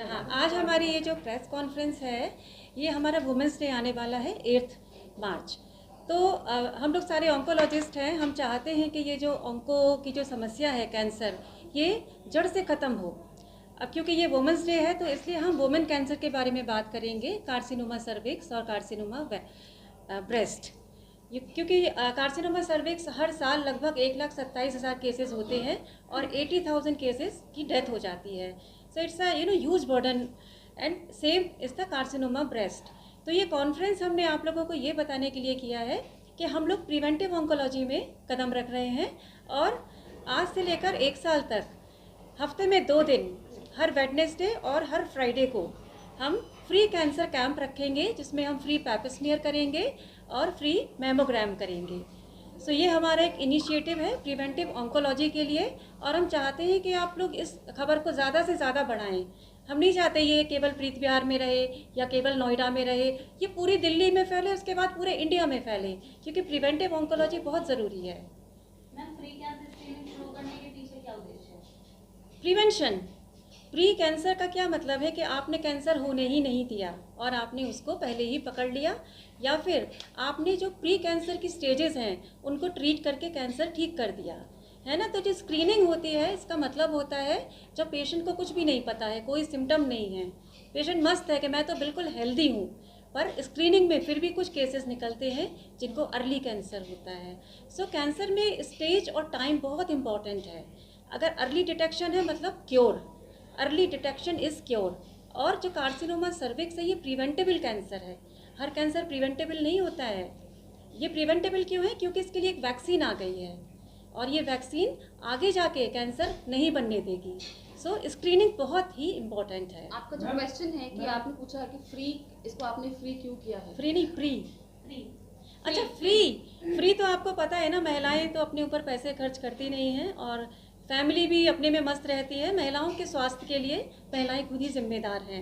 अच्छा, हाँ, आज हमारी ये जो प्रेस कॉन्फ्रेंस है, ये हमारा वुमेंस डे आने वाला है 8 मार्च। तो हम लोग सारे ऑन्कोलॉजिस्ट हैं। हम चाहते हैं कि ये जो ऑन्को की जो समस्या है, कैंसर, ये जड़ से ख़त्म हो। अब क्योंकि ये वुमेंस डे है, तो इसलिए हम वुमेन कैंसर के बारे में बात करेंगे, कार्सिनोमा सर्विक्स और कार्सिनोमा ब्रेस्ट। क्योंकि कार्सिनोमा सर्विक्स हर साल लगभग 1,27,000 केसेस होते हैं और 80,000 केसेस की डेथ हो जाती है। So it's a huge burden and same is the carcinoma breast. तो ये कॉन्फ्रेंस हमने आप लोगों को ये बताने के लिए किया है कि हम लोग प्रिवेंटिव ऑन्कोलॉजी में कदम रख रहे हैं और आज से लेकर 1 साल तक हफ्ते में 2 दिन, हर वेडनेसडे और हर फ्राइडे को हम फ्री कैंसर कैंप रखेंगे, जिसमें हम फ्री पैपिस्मीयर करेंगे और फ्री मैमोग्राम करेंगे। सो ये हमारा एक इनिशिएटिव है प्रिवेंटिव ऑन्कोलॉजी के लिए और हम चाहते हैं कि आप लोग इस खबर को ज़्यादा से ज़्यादा बढ़ाएं। हम नहीं चाहते ये केवल प्रीत विहार में रहे या केवल नोएडा में रहे, ये पूरी दिल्ली में फैले, उसके बाद पूरे इंडिया में फैले, क्योंकि प्रिवेंटिव ऑन्कोलॉजी बहुत ज़रूरी है। मैम, फ्री कैंसर स्क्रीनिंग शुरू करने के पीछे क्या उद्देश्य है? प्रिवेंशन। प्री कैंसर का क्या मतलब है कि आपने कैंसर होने ही नहीं दिया और आपने उसको पहले ही पकड़ लिया, या फिर आपने जो प्री कैंसर की स्टेजेस हैं उनको ट्रीट करके कैंसर ठीक कर दिया, है ना। तो जो स्क्रीनिंग होती है, इसका मतलब होता है जब पेशेंट को कुछ भी नहीं पता है, कोई सिम्टम नहीं है, पेशेंट मस्त है कि मैं तो बिल्कुल हेल्दी हूँ, पर स्क्रीनिंग में फिर भी कुछ केसेस निकलते हैं जिनको अर्ली कैंसर होता है। सो कैंसर में स्टेज और टाइम बहुत इंपॉर्टेंट है। अगर अर्ली डिटेक्शन है मतलब cure, early detection is cure. और जो कार्सिनोमा सर्विक्स है, ये प्रिवेंटेबल कैंसर है। हर कैंसर प्रिवेंटेबल नहीं होता है। ये प्रिवेंटेबल क्यों है? क्योंकि इसके लिए एक वैक्सीन आ गई है और ये वैक्सीन आगे जाके कैंसर नहीं बनने देगी। सो स्क्रीनिंग बहुत ही इम्पोर्टेंट है। आपका जो क्वेश्चन है कि आपने पूछा कि फ्री, इसको आपने फ्री क्यों किया है? फ्री नहीं, प्री। फ्री। अच्छा, फ्री तो आपको पता है ना, महिलाएं तो अपने ऊपर पैसे खर्च करती नहीं हैं और फैमिली भी अपने में मस्त रहती है। महिलाओं के स्वास्थ्य के लिए महिलाएं खुद ही जिम्मेदार हैं।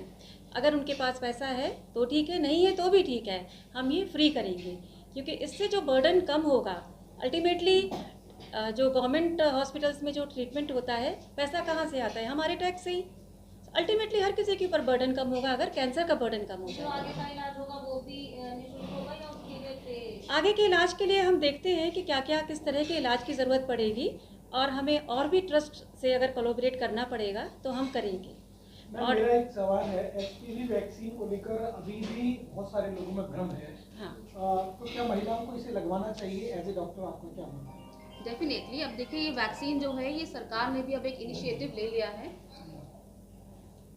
अगर उनके पास पैसा है तो ठीक है, नहीं है तो भी ठीक है, हम ये फ्री करेंगे, क्योंकि इससे जो बर्डन कम होगा। अल्टीमेटली जो गवर्नमेंट हॉस्पिटल्स में जो ट्रीटमेंट होता है, पैसा कहाँ से आता है? हमारे टैक्स से ही। अल्टीमेटली हर किसी के ऊपर बर्डन कम होगा अगर कैंसर का बर्डन कम हो जो जाए। आगे का इलाज होगा वो भी निःशुल्क होगा या उसके लिए पे? आगे के इलाज के लिए हम देखते हैं कि क्या क्या किस तरह के इलाज की ज़रूरत पड़ेगी और हमें और भी ट्रस्ट से अगर कोलैबोरेट करना पड़ेगा तो हम करेंगे। और मेरा एक सवाल है, एचपीवी वैक्सीन को लेकर अभी भी बहुत सारे लोगों में भ्रम है। हाँ, तो क्या महिलाओं को इसे लगवाना चाहिए? एज ए डॉक्टर आपका क्या मानना है? डेफिनेटली। अब देखिए, ये वैक्सीन जो है, ये सरकार ने भी अब एक इनिशिएटिव ले लिया है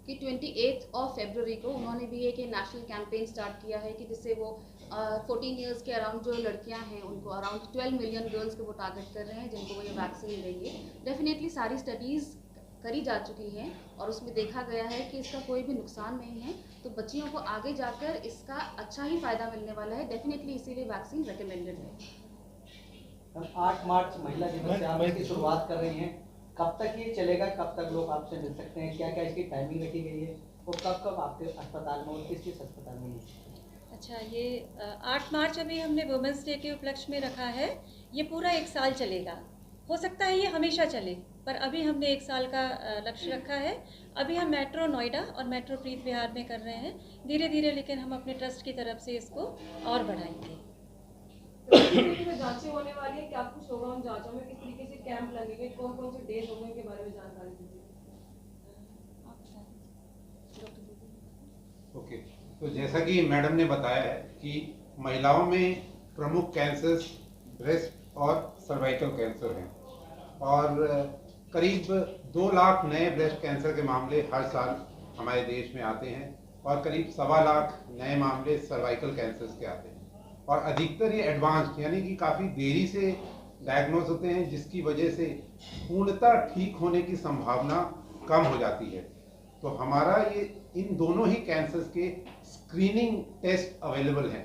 कि 28 फरवरी को उन्होंने भी एक नेशनल कैंपेन स्टार्ट किया है कि जिससे वो 14 इयर्स के अराउंड जो लड़कियां हैं उनको अराउंड 12 मिलियन गर्ल्स को वो टारगेट कर रहे हैं जिनको वो ये वैक्सीन देंगे। डेफिनेटली सारी स्टडीज़ करी जा चुकी हैं और उसमें देखा गया है कि इसका कोई भी नुकसान नहीं है, तो बच्चियों को आगे जाकर इसका अच्छा ही फ़ायदा मिलने वाला है। डेफिनेटली इसीलिए वैक्सीन रिकमेंडेड है। 8 मार्च महिला दिवस से आप इसकी शुरुआत कर रही हैं, कब तक ये चलेगा? कब तक लोग आपसे मिल सकते हैं? क्या क्या इसकी टाइमिंग रखी गई है और कब कब आपके अस्पताल में और किस किस अस्पताल में? अच्छा, ये 8 मार्च अभी हमने वुमेंस डे के उपलक्ष्य में रखा है। ये पूरा 1 साल चलेगा। हो सकता है ये हमेशा चले, पर अभी हमने 1 साल का लक्ष्य रखा है। अभी हम मेट्रो नोएडा और मेट्रो प्रीत विहार में कर रहे हैं, धीरे धीरे, लेकिन हम अपने ट्रस्ट की तरफ से इसको और बढ़ाएंगे। तो जांचें होने वाली है, क्या कुछ होगा उन जांचों में? किस तरीके से कैंप लगेंगे? कौन कौन से डेज होंगे, के बारे में जानकारी दीजिए। ओके, तो जैसा कि मैडम ने बताया है कि महिलाओं में प्रमुख कैंसर्स ब्रेस्ट और सर्वाइकल कैंसर हैं और करीब 2 लाख नए ब्रेस्ट कैंसर के मामले हर साल हमारे देश में आते हैं और करीब 1.25 लाख नए मामले सर्वाइकल कैंसर्स के आते हैं और अधिकतर ये एडवांस्ड यानी कि काफ़ी देरी से डायग्नोज होते हैं, जिसकी वजह से पूर्णतः ठीक होने की संभावना कम हो जाती है। तो हमारा ये इन दोनों ही कैंसर्स के स्क्रीनिंग टेस्ट अवेलेबल हैं।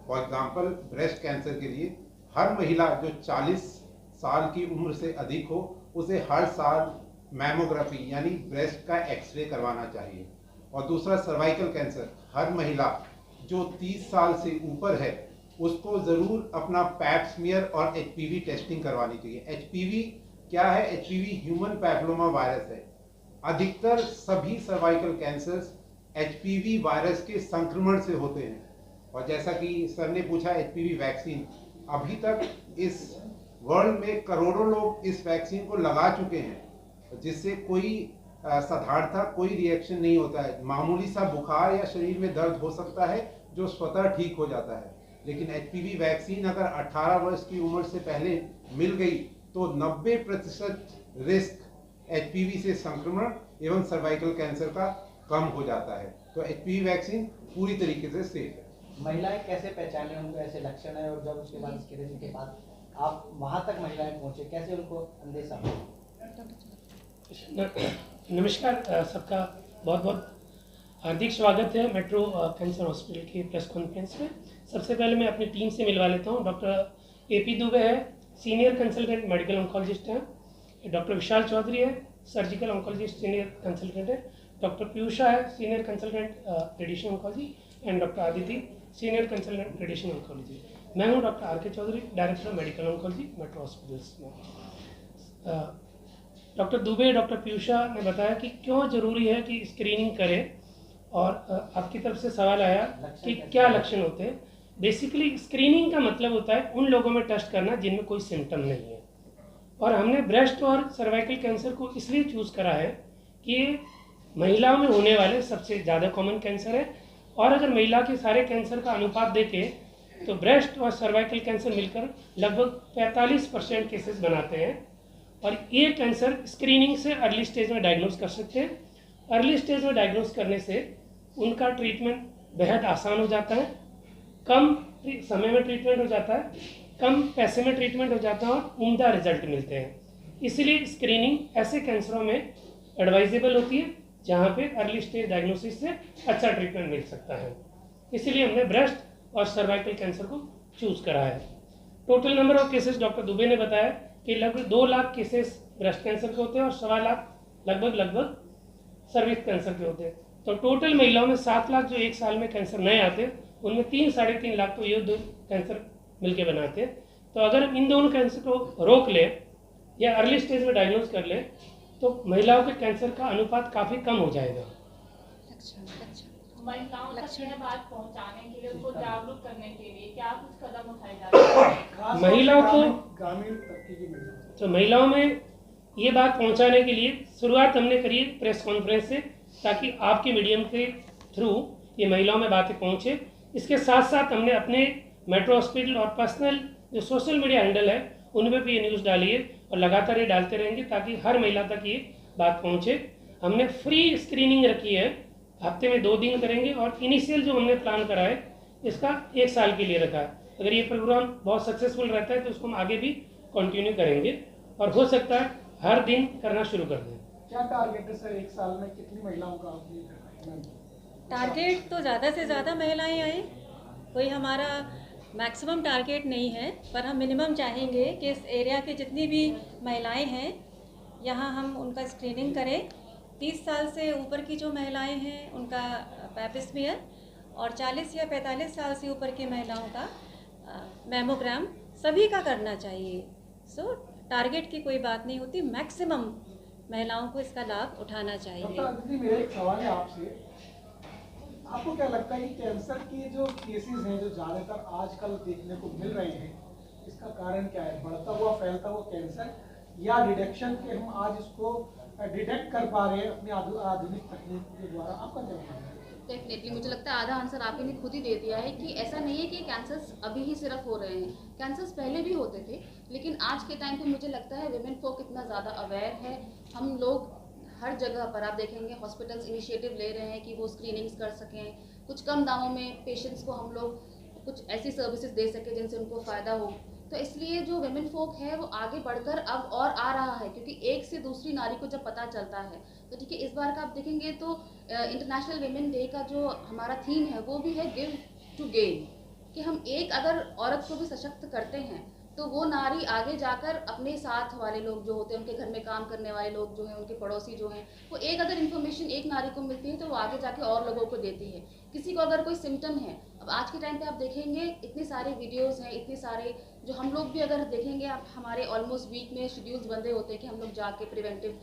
फॉर एग्जांपल, ब्रेस्ट कैंसर के लिए हर महिला जो 40 साल की उम्र से अधिक हो उसे हर साल मैमोग्राफी यानी ब्रेस्ट का एक्सरे करवाना चाहिए। और दूसरा, सर्वाइकल कैंसर, हर महिला जो 30 साल से ऊपर है उसको ज़रूर अपना पैप स्मीयर और एचपीवी टेस्टिंग करवानी चाहिए। एचपीवी क्या है? एचपीवी ह्यूमन पैपिलोमा वायरस है अधिकतर सभी सर्वाइकल कैंसर्स एचपीवी वायरस के संक्रमण से होते हैं। और जैसा कि सर ने पूछा एचपीवी वैक्सीन, अभी तक इस वर्ल्ड में करोड़ों लोग इस वैक्सीन को लगा चुके हैं, जिससे कोई साधारणतः कोई रिएक्शन नहीं होता है। मामूली सा बुखार या शरीर में दर्द हो सकता है जो स्वतः ठीक हो जाता है। लेकिन एचपीवी वैक्सीन अगर 18 वर्ष की उम्र से पहले मिल गई तो 90% रिस्क एचपीवी से संक्रमण एवं सर्वाइकल कैंसर का कम हो जाता है। तो एचपीवी वैक्सीन पूरी तरीके से सेफ है। महिलाएं कैसे पहचाने उनको ऐसे लक्षण है, और जब उसके बाद स्क्रीनिंग के बाद आप वहां तक महिलाएं पहुंचे, कैसे उनको अंदेशा हो? नमस्कार, सबका बहुत बहुत हार्दिक स्वागत है मेट्रो कैंसर हॉस्पिटल की प्रेस कॉन्फ्रेंस में। सबसे पहले मैं अपनी टीम से मिलवा लेता हूँ। डॉक्टर एपी दुबे है, सीनियर कंसल्टेंट मेडिकल ऑन्कोलॉजिस्ट हैं। डॉक्टर विशाल चौधरी है, सर्जिकल ऑन्कोलॉजिस्ट सीनियर कंसल्टेंट है। डॉक्टर पीयूषा है, senior consultant radiation oncology. And doctor Aditi, senior consultant radiation oncology. मैं हूँ doctor R K Chaudhary, director of medical oncology metro hospitals में। Doctor Dubey, doctor Piyusha ने बताया कि क्यों ज़रूरी है कि स्क्रीनिंग करें, और आपकी तरफ से सवाल आया कि क्या लक्षण होते हैं। बेसिकली स्क्रीनिंग का मतलब होता है उन लोगों में टेस्ट करना जिनमें कोई सिम्टम नहीं है। और हमने ब्रेस्ट और सर्वाइकल कैंसर को इसलिए चूज़ करा है कि ये महिलाओं में होने वाले सबसे ज़्यादा कॉमन कैंसर है। और अगर महिला के सारे कैंसर का अनुपात देखें तो ब्रेस्ट और सर्वाइकल कैंसर मिलकर लगभग 45% केसेस बनाते हैं। और ये कैंसर स्क्रीनिंग से अर्ली स्टेज में डायग्नोज कर सकते हैं। अर्ली स्टेज में डायग्नोज करने से उनका ट्रीटमेंट बेहद आसान हो जाता है, कम समय में ट्रीटमेंट हो जाता है, कम पैसे में ट्रीटमेंट हो जाता है और उम्दा रिजल्ट मिलते हैं। इसलिए स्क्रीनिंग ऐसे कैंसरों में एडवाइजेबल होती है जहाँ पे अर्ली स्टेज डायग्नोसिस से अच्छा ट्रीटमेंट मिल सकता है। इसलिए हमने ब्रेस्ट और सर्वाइकल कैंसर को चूज़ करा है। Total number of cases doctor Dubey ने बताया कि लगभग 2 लाख केसेस ब्रेस्ट कैंसर के होते हैं और 1.25 लाख लगभग सर्विक्स कैंसर के होते हैं। तो टोटल महिलाओं में 7 लाख जो एक साल में कैंसर नए आते हैं, उनमें 3-3.5 लाख तो ये 2 कैंसर मिलके बनाते हैं। तो अगर हम इन दोनों कैंसर को रोक लें या अर्ली स्टेज में डायग्नोज कर लें तो महिलाओं के कैंसर का अनुपात काफ़ी कम हो जाएगा। महिलाओं तक यह बात पहुंचाने के लिए, उनको जागरूक करने के लिए क्या कुछ कदम उठाए जा रहे हैं? महिलाओं को, ग्रामीण तबके की महिलाएं, तो महिलाओं में ये बात पहुंचाने के लिए शुरुआत हमने करी है प्रेस कॉन्फ्रेंस से, ताकि आपके मीडियम के थ्रू ये महिलाओं में बातें पहुंचे। इसके साथ साथ हमने अपने मेट्रो हॉस्पिटल और पर्सनल जो सोशल मीडिया हैंडल है उनमें भी ये न्यूज़ डाली है और लगातार ये डालते रहेंगे ताकि हर महिला तक ये बात पहुंचे। हमने फ्री स्क्रीनिंग रखी है, हफ्ते में 2 दिन करेंगे, और इनिशियल जो हमने प्लान करा है इसका 1 साल के लिए रखा है। अगर ये प्रोग्राम बहुत सक्सेसफुल रहता है तो उसको हम आगे भी कंटिन्यू करेंगे और हो सकता है हर दिन करना शुरू कर दें। क्या टारगेट है सर, 1 साल में कितनी महिलाओं का आप ये कर रहे हैं? टारगेट तो ज़्यादा से ज़्यादा महिलाएं आए, कोई हमारा मैक्सिमम टारगेट नहीं है, पर हम मिनिमम चाहेंगे कि इस एरिया के जितनी भी महिलाएं हैं यहाँ हम उनका स्क्रीनिंग करें। 30 साल से ऊपर की जो महिलाएं हैं उनका पैपिस्मियर, और 40 या 45 साल से ऊपर की महिलाओं का मैमोग्राम सभी का करना चाहिए। सो टारगेट की कोई बात नहीं होती, मैक्सिमम महिलाओं को इसका लाभ उठाना चाहिए। डॉक्टर आदिति, मेरा एक सवाल है आपसे, आपको क्या लगता है कि कैंसर के जो केसेस हैं जो ज़्यादातर आजकल देखने को मिल रहे हैं, इसका कारण क्या है? बढ़ता हुआ फैलता हुआ कैंसर या डिटेक्शन के हम आज इसको डिटेक्ट कर पा रहे हैं अपनी आधुनिक तकनीक के द्वारा? आपका क्या कहना है? डेफिनेटली मुझे लगता है आधा आंसर आपने खुद ही दे दिया है कि ऐसा नहीं है कि कैंसर्स अभी ही सिर्फ हो रहे हैं, कैंसर्स पहले भी होते थे, लेकिन आज के टाइम पे मुझे लगता है विमेन फोक इतना ज़्यादा अवेयर है। हम लोग हर जगह पर आप देखेंगे हॉस्पिटल्स इनिशिएटिव ले रहे हैं कि वो स्क्रीनिंग्स कर सकें, कुछ कम दामों में पेशेंट्स को हम लोग कुछ ऐसी सर्विसेज दे सकें जिनसे उनको फ़ायदा हो। तो इसलिए जो विमेन फोक है वो आगे बढ़कर अब और आ रहा है, क्योंकि एक से दूसरी नारी को जब पता चलता है तो ठीक है। इस बार का आप देखेंगे तो इंटरनेशनल विमेन डे का जो हमारा थीम है वो भी है गिव टू गेन, कि हम एक अगर औरत को भी सशक्त करते हैं तो वो नारी आगे जाकर अपने साथ वाले लोग जो होते हैं, उनके घर में काम करने वाले लोग जो हैं, उनके पड़ोसी जो हैं, वो एक अगर इन्फॉर्मेशन एक नारी को मिलती है तो वो आगे जाके और लोगों को देती है। किसी को अगर कोई सिम्टम है, अब आज के टाइम पे आप देखेंगे इतने सारे वीडियोस हैं, इतने सारे जो हम लोग भी अगर देखेंगे, आप हमारे ऑलमोस्ट वीक में शेड्यूल्स बंदे होते हैं कि हम लोग जाके प्रिवेंटिव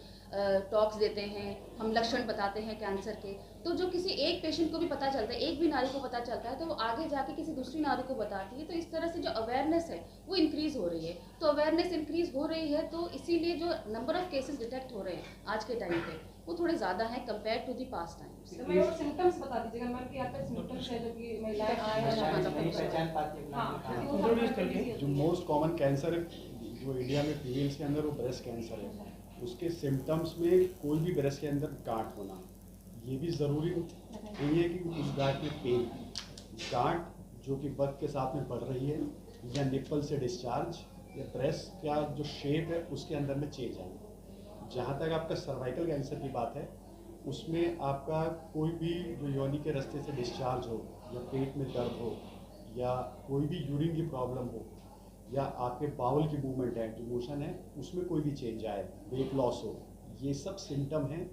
टॉक्स देते हैं, हम लक्षण बताते हैं कैंसर के। तो जो किसी एक पेशेंट को भी पता चलता है, एक भी नारी को पता चलता है, तो वो आगे जाके किसी दूसरी नारी को बताती है। तो इस तरह से जो अवेयरनेस है वो इंक्रीज़ हो रही है। तो अवेयरनेस इंक्रीज़ हो रही है, तो इसीलिए जो नंबर ऑफ केसेस डिटेक्ट हो रहे हैं आज के टाइम पे वो थोड़े ज़्यादा हैं compare to the past times. तो मैं वो सिम्टम्स बता दीजिएगा मैम कि आपका सिम्टम्स है जो कि महिलाएं आए नहीं पहचान पाती है हाँ, अपना वो इंट्रोड्यूस करके जो मोस्ट कॉमन कैंसर जो इंडिया में फीमेल्स के अंदर वो ब्रेस्ट कैंसर है। उसके सिम्टम्स में कोई भी ब्रेस्ट के अंदर गांठ होना, ये भी ज़रूरी नहीं है कि उस गांठ में पेन, गांठ जो कि वक्त के साथ में बढ़ रही है, या निप्पल से डिस्चार्ज, या ब्रेस्ट का जो शेप है उसके अंदर में चेंज आना। जहाँ तक आपका सर्वाइकल कैंसर की बात है, उसमें आपका कोई भी जो योनि के रास्ते से डिस्चार्ज हो, या पेट में दर्द हो, या कोई भी यूरिन की प्रॉब्लम हो, या आपके बाउल की मूवमेंट है, जो मोशन है उसमें कोई भी चेंज आए, वेट लॉस हो, ये सब सिम्टम हैं,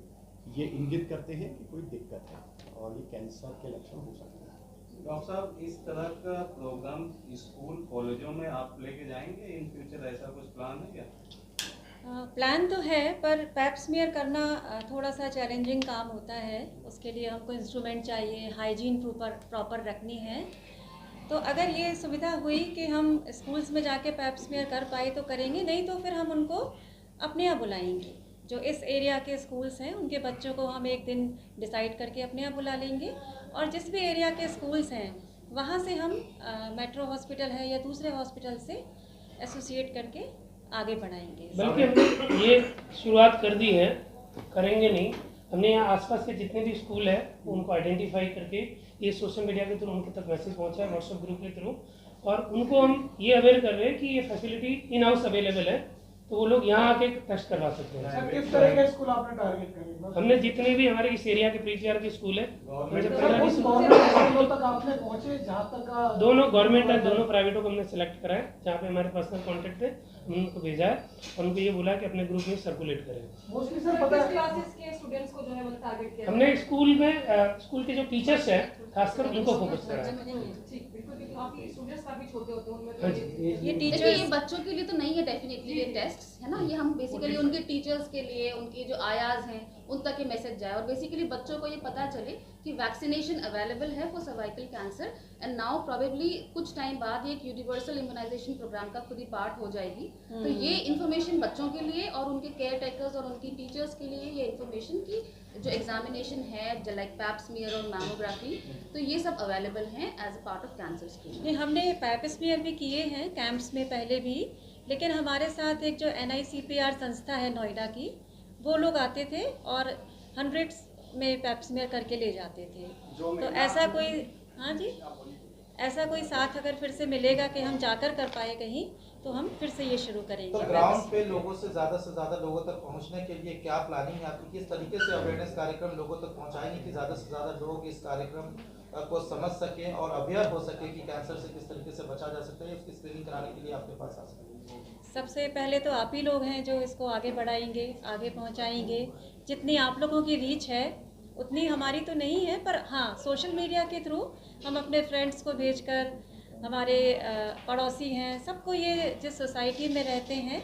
ये इंगित करते हैं कि कोई दिक्कत है और ये कैंसर के लक्षण हो सकते हैं। डॉक्टर साहब, इस तरह का प्रोग्राम स्कूल कॉलेजों में आप लेके जाएंगे इन फ्यूचर, ऐसा कुछ प्लान है क्या? प्लान तो है, पर पैप स्मीयर करना थोड़ा सा चैलेंजिंग काम होता है। उसके लिए हमको इंस्ट्रूमेंट चाहिए, हाइजीन प्रॉपर रखनी है। तो अगर ये सुविधा हुई कि हम स्कूल्स में जाके पैप स्मीयर कर पाए तो करेंगे, नहीं तो फिर हम उनको अपने यहाँ बुलाएंगे। जो इस एरिया के स्कूल्स हैं उनके बच्चों को हम एक दिन डिसाइड करके अपने यहाँ बुला लेंगे, और जिस भी एरिया के स्कूल्स हैं वहाँ से हम मेट्रो हॉस्पिटल है या दूसरे हॉस्पिटल से एसोसिएट करके आगे बढ़ाएंगे। बल्कि हमने ये शुरुआत कर दी है, करेंगे नहीं, हमने यहाँ आसपास के जितने भी स्कूल है उनको आइडेंटिफाई करके ये सोशल मीडिया के थ्रू उनके तक मैसेज पहुँचा है, व्हाट्सएप ग्रुप के थ्रू, और उनको हम ये अवेयर कर रहे हैं कि ये फैसिलिटी इन हाउस अवेलेबल है, तो वो लोग यहाँ आके टेस्ट करवा सकते हैं। सर, किस तरह के स्कूल आपने टारगेट करे? हमने जितने भी हमारे इस एरिया के प्रीटीआर के स्कूल है, गवर्नमेंट स्कूलों तक आपने पहुंचे जहाँ तक दोनों गवर्नमेंट है, दोनों प्राइवेटों को हमने सेलेक्ट करा है, जहाँ पे हमारे पर्सनल कॉन्टेक्ट है, हमने उनको भेजा है और उनको ये बोला कि अपने ग्रुप में सर्कुलेट करें। मोस्टली सर पता है क्लासेस के स्टूडेंट्स को जो है मतलब टारगेट किया हमने स्कूल में स्कूल के जो टीचर्स हैं खासकर उनको फोकस करा है। ठीक, बिल्कुल भी काफी स्टूडेंट्स काफी छोटे होते हैं उनमें हाँ तो जी। ये देखिए, टीचर्स ये बच्चों के लिए तो नहीं है डेफिनेटली ये टेस्ट, है ना। ये हम बेसिकली उनके टीचर्स के लिए, उनके जो आयाज हैं उन तक ये मैसेज जाए, और बेसिकली बच्चों को ये पता चले कि वैक्सीनेशन अवेलेबल है for cervical cancer, and now probably कुछ टाइम बाद ये एक यूनिवर्सल इम्यूनाइजेशन प्रोग्राम का खुद ही पार्ट हो जाएगी। तो ये इन्फॉर्मेशन बच्चों के लिए और उनके केयर टेकर्स और उनकी टीचर्स के लिए ये इन्फॉर्मेशन की जो एग्जामिनेशन है लाइक पैप स्मीयर और मैमोग्राफी, तो ये सब अवेलेबल हैं as a part of cancer screening. नहीं, हमने पैप स्मीयर भी किए हैं कैंप्स में पहले भी, लेकिन हमारे साथ एक जो NICPR संस्था है नोएडा की, वो लोग आते थे और हंड्रेड्स में पैप स्मीयर करके ले जाते थे। तो ऐसा कोई, हाँ जी, ऐसा कोई साथ अगर फिर से मिलेगा कि हम जाकर कर पाए कहीं, तो हम फिर से ये शुरू करेंगे। तो ग्राउंड पे लोगों से ज़्यादा लोगों तक पहुंचने के लिए क्या प्लानिंग है आपकी? किस तरीके से अवेयरनेस कार्यक्रम लोगों तक पहुंचाएंगे कि ज़्यादा से ज़्यादा लोग इस कार्यक्रम को समझ सकें और अवेयर हो सके कि कैंसर से किस तरीके से बचा जा सकता है, उसकी स्क्रीनिंग कराने के लिए आपके पास आ सकें? सबसे पहले तो आप ही लोग हैं जो इसको आगे बढ़ाएंगे, आगे पहुंचाएंगे। जितनी आप लोगों की रीच है उतनी हमारी तो नहीं है, पर हाँ, सोशल मीडिया के थ्रू हम अपने फ्रेंड्स को भेजकर, हमारे पड़ोसी हैं, सबको, ये जिस सोसाइटी में रहते हैं,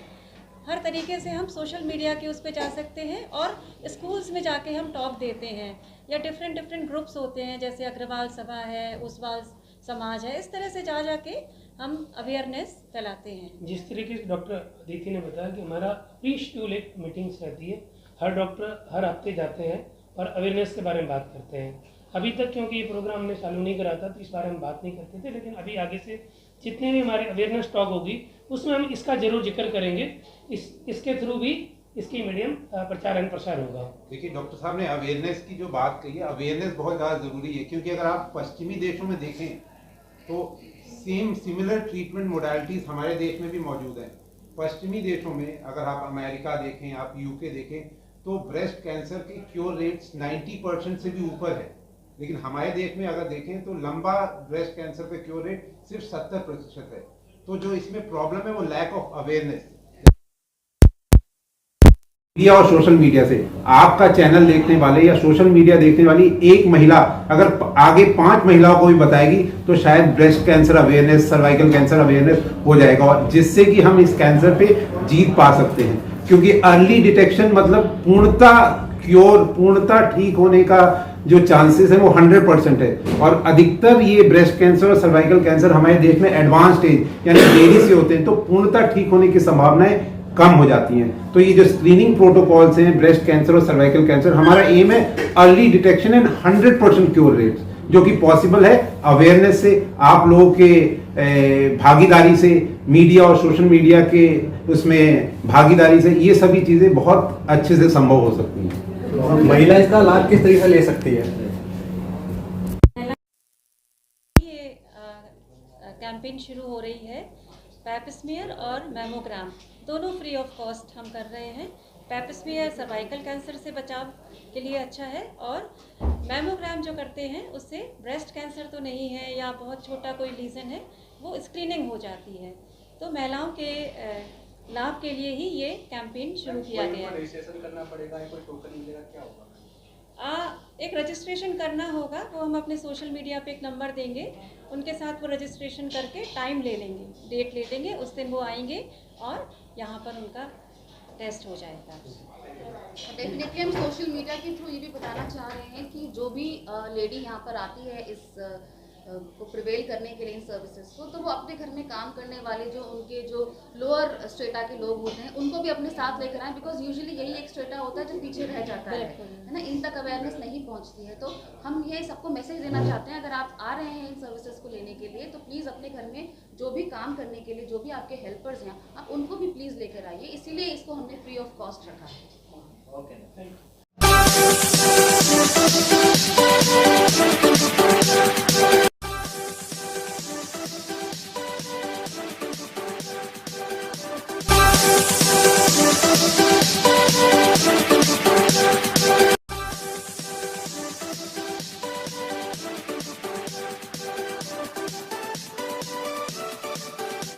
हर तरीके से हम सोशल मीडिया के उस पर जा सकते हैं, और स्कूल्स में जाके हम टॉक देते हैं, या डिफरेंट ग्रुप्स होते हैं, जैसे अग्रवाल सभा है, उस्वाल समाज है, इस तरह से जाके हम अवेयरनेस फैलाते हैं। जिस तरीके से डॉक्टर अदिति ने बताया कि हमारा प्री शेड्यूल एक मीटिंग्स रहती है, हर डॉक्टर हर हफ्ते जाते हैं और अवेयरनेस के बारे में बात करते हैं। अभी तक क्योंकि ये प्रोग्राम हमने चालू नहीं करा था तो इस बारे में बात नहीं करते थे, लेकिन अभी आगे से जितने भी हमारे अवेयरनेस टॉक होगी उसमें हम इसका जरूर जिक्र करेंगे। इसके थ्रू भी इसकी मीडियम प्रचार एंड प्रसार होगा। देखिए, डॉक्टर साहब ने अवेयरनेस की जो बात कही है, अवेयरनेस बहुत ज़्यादा ज़रूरी है, क्योंकि अगर आप पश्चिमी देशों में देखें तो सिमिलर ट्रीटमेंट मोडालिटीज़ हमारे देश में भी मौजूद हैं। पश्चिमी देशों में अगर आप अमेरिका देखें, आप UK देखें, तो ब्रेस्ट कैंसर के क्योर रेट्स 90% से भी ऊपर है, लेकिन हमारे देश में अगर देखें तो लंबा ब्रेस्ट कैंसर का क्योर रेट सिर्फ 70% है। तो जो इसमें प्रॉब्लम है वो लैक ऑफ अवेयरनेस। मीडिया और सोशल मीडिया से आपका चैनल देखने वाले या सोशल मीडिया देखने वाली एक महिला अगर आगे 5 महिलाओं को भी बताएगी तो शायद breast cancer awareness, cervical cancer awareness हो जाएगा, और जिससे कि हम इस कैंसर पे जीत पा सकते हैं। क्योंकि अर्ली डिटेक्शन मतलब पूर्णता क्योर, पूर्णता ठीक होने का जो चांसेस है वो 100% है। और अधिकतर ये ब्रेस्ट कैंसर और सर्वाइकल कैंसर हमारे देश में एडवांस स्टेज यानी देरी से होते हैं, तो पूर्णता ठीक होने की संभावनाएं कम हो जाती हैं। तो ये जो स्क्रीनिंग प्रोटोकॉल्स हैं ब्रेस्ट कैंसर और सर्वाइकल कैंसर, हमारा एम है early detection and 100% cure rates, जो कि पॉसिबल है अवेयरनेस से, आप लोगों के भागीदारी से, मीडिया और सोशल मीडिया के उसमें भागीदारी से ये सभी चीजें बहुत अच्छे से संभव हो सकती हैं। महिला इसका लाभ किस तरीके से ले सकती है? ये कैंपेन शुरू हो रही है। पैप स्मीयर और मैमोग्राम दोनों फ्री ऑफ कॉस्ट हम कर रहे हैं। पैप स्मीयर सर्वाइकल कैंसर से बचाव के लिए अच्छा है, और मैमोग्राम जो करते हैं उससे ब्रेस्ट कैंसर तो नहीं है या बहुत छोटा कोई लीजन है, वो स्क्रीनिंग हो जाती है। तो महिलाओं के लाभ के लिए ही ये कैंपेन शुरू किया गया है। रजिस्ट्रेशन करना पड़ेगा या कोई टोकन मिलेगा, क्या होगा? एक रजिस्ट्रेशन करना होगा, वो हम अपने सोशल मीडिया पे एक नंबर देंगे, उनके साथ वो रजिस्ट्रेशन करके टाइम ले लेंगे, डेट ले लेंगे, उस दिन वो आएंगे और यहाँ पर उनका टेस्ट हो जाएगा। डेफिनेटली हम सोशल मीडिया के थ्रू ये भी बताना चाह रहे हैं कि जो भी लेडी यहाँ पर आती है इस को प्रिवेल करने के लिए इन सर्विसेज को, तो वो अपने घर में काम करने वाले जो उनके जो लोअर स्ट्रेटा के लोग होते हैं उनको भी अपने साथ लेकर आए, बिकॉज यूजुअली यही एक स्ट्रेटा होता है जो पीछे रह जाता है ना, इन तक अवेयरनेस नहीं पहुंचती है। तो हम ये सबको मैसेज देना चाहते हैं, अगर आप आ रहे हैं इन सर्विसेज को लेने के लिए तो प्लीज़ अपने घर में जो भी काम करने के लिए जो भी आपके हेल्पर्स हैं आप उनको भी प्लीज़ लेकर आइए, इसीलिए इसको हमने फ्री ऑफ कॉस्ट रखा है। Okay, thank you. We'll be right back.